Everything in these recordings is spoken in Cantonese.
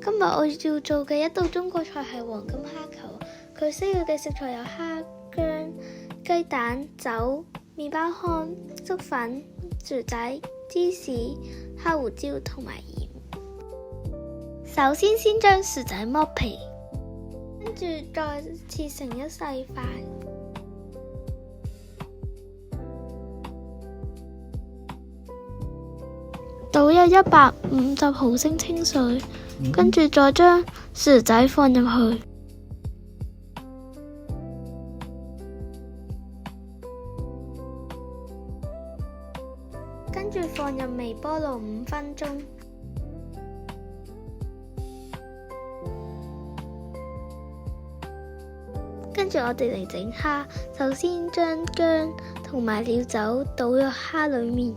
今日我要做嘅一道中國菜係黃金蝦球，佢需要嘅食材有蝦、薑、雞蛋、酒、麵包糠、粟粉、薯仔、芝士、黑胡椒同埋鹽。首先將薯仔剝皮，跟住再切成一細塊。倒入150毫升清水，跟住再將薯仔放入去，跟住放入微波爐5分鐘。跟住我哋嚟整蝦，首先將薑同埋料酒倒入蝦裏面。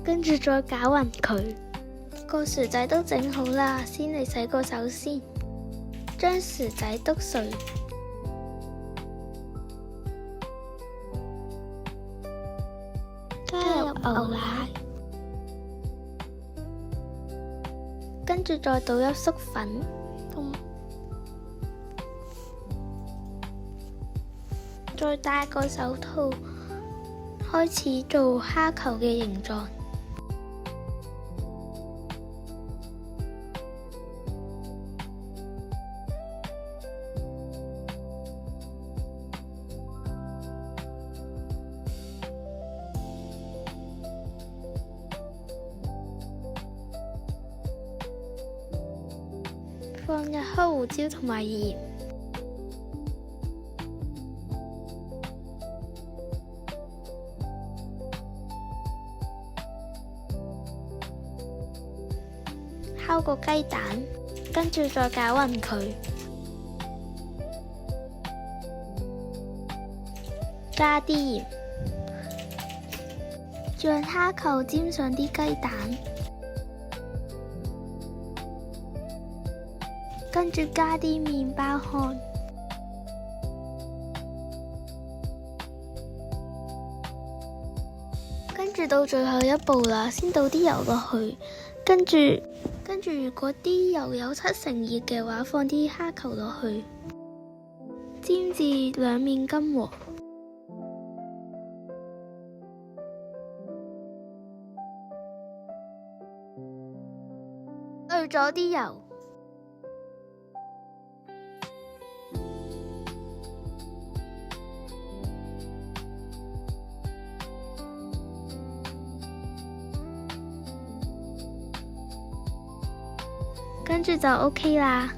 跟住再攪勻佢，個薯仔都整好啦，先嚟洗個手先。將薯仔篤碎，加入牛奶，跟住再倒入粟粉，再戴個手套，開始做蝦球嘅形狀。放入黑胡椒同埋鹽，敲個雞蛋，跟住再攪勻佢，加啲鹽，讓蝦球沾上啲雞蛋。跟住加啲麵包糠，跟住到最後一步啦，先倒啲油落去，跟住如果啲油有70%熱嘅話，放啲蝦球落去，煎至兩面金黃。去咗啲油。跟住就 OK 啦。